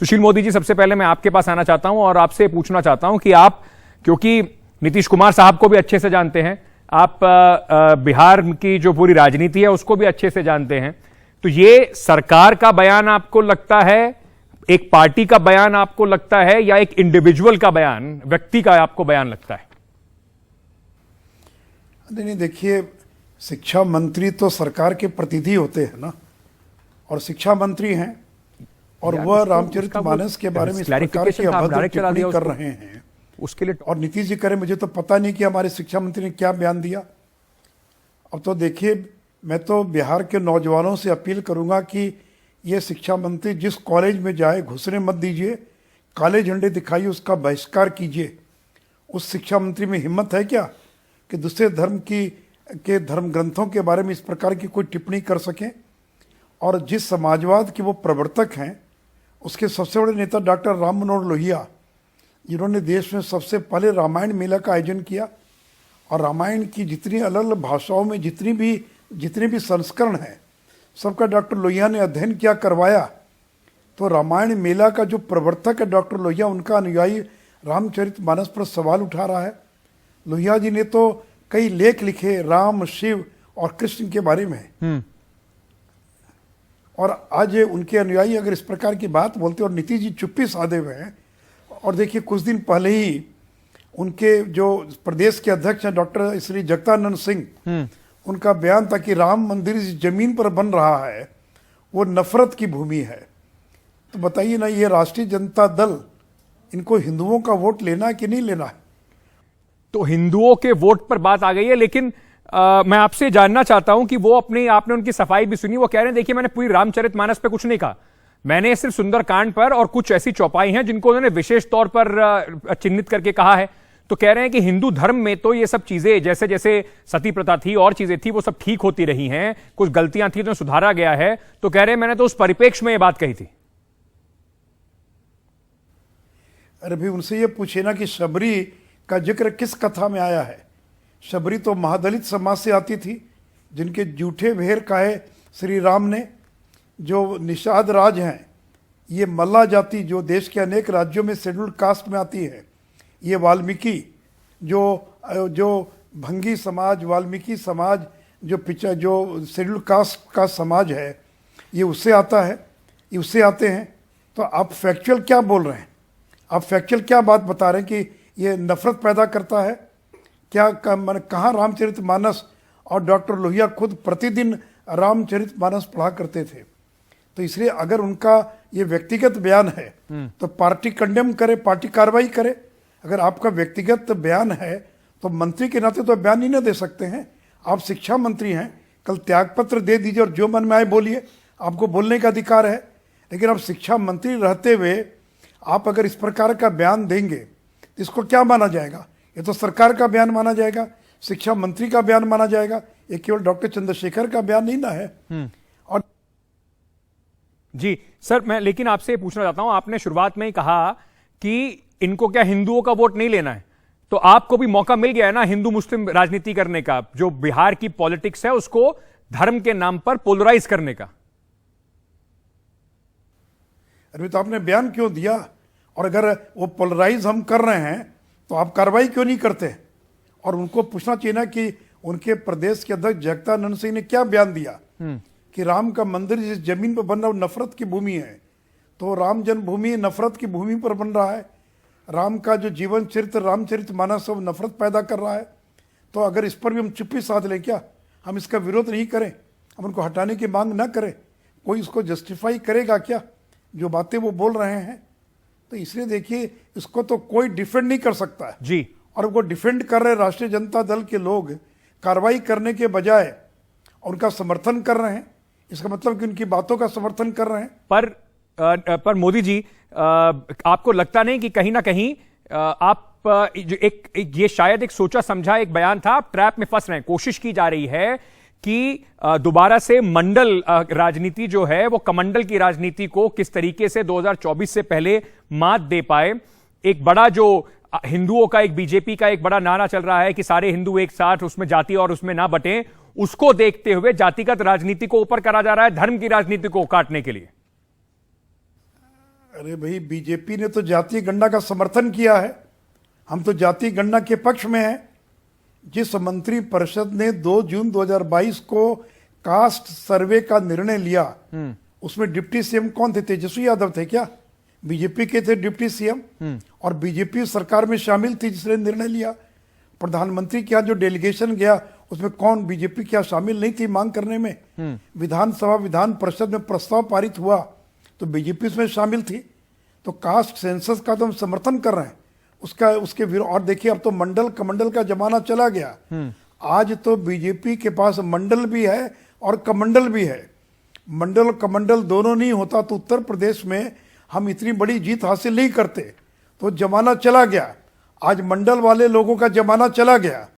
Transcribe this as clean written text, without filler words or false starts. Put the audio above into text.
सुशील मोदी जी, सबसे पहले मैं आपके पास आना चाहता हूं और आपसे पूछना चाहता हूं कि आप, क्योंकि नीतीश कुमार साहब को भी अच्छे से जानते हैं, आप बिहार की जो पूरी राजनीति है उसको भी अच्छे से जानते हैं, तो ये सरकार का बयान आपको लगता है, एक पार्टी का बयान आपको लगता है, या एक इंडिविजुअल का बयान, व्यक्ति का आपको बयान लगता है? नहीं, देखिए, शिक्षा मंत्री तो सरकार के प्रतिनिधि होते हैं ना, और शिक्षा मंत्री हैं, और वह रामचरितमानस के बारे में इस प्रकार की अभद्र टिप्पणी कर रहे हैं उसके लिए। और नीतीश जी करें, मुझे तो पता नहीं कि हमारे शिक्षा मंत्री ने क्या बयान दिया। अब तो देखिए, मैं तो बिहार के नौजवानों से अपील करूंगा कि ये शिक्षा मंत्री जिस कॉलेज में जाए घुसने मत दीजिए, काले झंडे दिखाइए, उसका बहिष्कार कीजिए। उस शिक्षा मंत्री में हिम्मत है क्या कि दूसरे धर्म के धर्म ग्रंथों के बारे में इस प्रकार की कोई टिप्पणी कर सकें? और जिस समाजवाद के वो प्रवर्तक हैं, उसके सबसे बड़े नेता डॉक्टर राम मनोहर लोहिया, जिन्होंने देश में सबसे पहले रामायण मेला का आयोजन किया, और रामायण की जितनी अलग अलग भाषाओं में जितने भी संस्करण हैं, सबका डॉक्टर लोहिया ने अध्ययन किया, करवाया। तो रामायण मेला का जो प्रवर्तक है डॉक्टर लोहिया, उनका अनुयायी रामचरितमानस पर सवाल उठा रहा है। लोहिया जी ने तो कई लेख लिखे राम, शिव और कृष्ण के बारे में, और आज उनके अनुयायी अगर इस प्रकार की बात बोलते, और नीतीश जी चुप्पी साधे हुए हैं। और देखिए, कुछ दिन पहले ही उनके जो प्रदेश के अध्यक्ष हैं डॉक्टर श्री जगदानंद सिंह, उनका बयान था कि राम मंदिर इस जमीन पर बन रहा है वो नफरत की भूमि है। तो बताइए ना, ये राष्ट्रीय जनता दल, इनको हिंदुओं का वोट लेना है कि नहीं लेना है? तो हिंदुओं के वोट पर बात आ गई है, लेकिन मैं आपसे जानना चाहता हूं कि वो आपने उनकी सफाई भी सुनी। वो कह रहे हैं, देखिए, मैंने पूरी रामचरितमानस पे कुछ नहीं कहा, मैंने सिर्फ सुंदरकांड पर और कुछ ऐसी चौपाई हैं जिनको उन्होंने विशेष तौर पर चिन्हित करके कहा है। तो कह रहे हैं कि हिंदू धर्म में तो ये सब चीजें, जैसे जैसे सती प्रथा थी और चीजें थी, वो सब ठीक होती रही हैं, कुछ गलतियां थी तो सुधारा गया है। तो कह रहे हैं, मैंने तो उस परिप्रेक्ष्य में ये बात कही थी। अरे भाई, उनसे ये पूछे ना कि शबरी का जिक्र किस कथा में आया है। शबरी तो महादलित समाज से आती थी, जिनके जूठे भेर काहे श्री राम ने। जो निषाद राज हैं, ये मल्ला जाति जो देश के अनेक राज्यों में शेड्यूल्ड कास्ट में आती है, ये वाल्मीकि जो भंगी समाज, वाल्मीकि समाज जो शेड्यूल्ड कास्ट का समाज है, ये उससे आता है, ये उससे आते हैं। तो आप फैक्चुअल क्या बोल रहे हैं? आप फैक्चुअल क्या बात बता रहे हैं कि ये नफरत पैदा करता है क्या? कहाँ रामचरितमानस? और डॉक्टर लोहिया खुद प्रतिदिन रामचरितमानस पढ़ा करते थे। तो इसलिए अगर उनका ये व्यक्तिगत बयान है तो पार्टी कंडेम करे, पार्टी कार्रवाई करे। अगर आपका व्यक्तिगत बयान है तो मंत्री के नाते तो बयान ही ना दे सकते हैं। आप शिक्षा मंत्री हैं, कल त्यागपत्र दे दीजिए और जो मन में आए बोलिए, आपको बोलने का अधिकार है। लेकिन आप शिक्षा मंत्री रहते हुए आप अगर इस प्रकार का बयान देंगे तो इसको क्या माना जाएगा? ये तो सरकार का बयान माना जाएगा, शिक्षा मंत्री का बयान माना जाएगा। ये केवल डॉक्टर चंद्रशेखर का बयान नहीं ना है। और जी सर, मैं लेकिन आपसे पूछना चाहता हूं, आपने शुरुआत में ही कहा कि इनको क्या हिंदुओं का वोट नहीं लेना है, तो आपको भी मौका मिल गया है ना हिंदू मुस्लिम राजनीति करने का, जो बिहार की पॉलिटिक्स है उसको धर्म के नाम पर पोलराइज करने का। अरे तो आपने बयान क्यों दिया? और अगर वो पोलराइज हम कर रहे हैं तो आप कार्रवाई क्यों नहीं करते? और उनको पूछना चाहिए ना कि उनके प्रदेश के अध्यक्ष जगदानंद सिंह ने क्या बयान दिया कि राम का मंदिर जिस जमीन पर बन रहा है वो नफरत की भूमि है। तो राम जन्मभूमि नफरत की भूमि पर बन रहा है। राम का जो जीवन चरित्र रामचरितमानस सब नफरत पैदा कर रहा है। तो अगर इस पर भी हम चुप्पी साध लें क्या? हम इसका विरोध नहीं करें, हम उनको हटाने की मांग ना करें, कोई इसको जस्टिफाई करेगा क्या जो बातें वो बोल रहे हैं? तो इसलिए देखिए, इसको तो कोई डिफेंड नहीं कर सकता है जी। और वो डिफेंड कर रहे राष्ट्रीय जनता दल के लोग कार्रवाई करने के बजाय उनका समर्थन कर रहे हैं। इसका मतलब कि उनकी बातों का समर्थन कर रहे हैं। पर मोदी जी, आपको लगता नहीं कि कहीं ना कहीं आप जो ये शायद एक सोचा समझा एक बयान था, आप ट्रैप में फंस रहे हैं? कोशिश की जा रही है कि दोबारा से मंडल राजनीति जो है वो कमंडल की राजनीति को किस तरीके से 2024 से पहले मात दे पाए। एक बड़ा जो हिंदुओं का, एक बीजेपी का एक बड़ा नारा चल रहा है कि सारे हिंदू एक साथ, उसमें जाति और उसमें ना बटें, उसको देखते हुए जातिगत राजनीति को ऊपर करा जा रहा है धर्म की राजनीति को काटने के लिए। अरे भाई, बीजेपी ने तो जातीय गणना का समर्थन किया है, हम तो जातीय गणना के पक्ष में हैं। जिस मंत्री परिषद ने 2 जून 2022 को कास्ट सर्वे का निर्णय लिया, उसमें डिप्टी सीएम कौन थे? तेजस्वी यादव थे क्या? बीजेपी के थे डिप्टी सीएम, और बीजेपी सरकार में शामिल थी जिसने निर्णय लिया। प्रधानमंत्री के यहाँ जो डेलीगेशन गया उसमें कौन बीजेपी क्या शामिल नहीं थी मांग करने में? विधानसभा विधान परिषद में प्रस्ताव पारित हुआ तो बीजेपी उसमें शामिल थी। तो कास्ट सेंसस का तो हम समर्थन कर रहे हैं, उसके विरोध। और देखिए, अब तो मंडल कमंडल का जमाना चला गया। आज तो बीजेपी के पास मंडल भी है और कमंडल भी है। मंडल और कमंडल दोनों नहीं होता तो उत्तर प्रदेश में हम इतनी बड़ी जीत हासिल नहीं करते। तो जमाना चला गया, आज मंडल वाले लोगों का जमाना चला गया।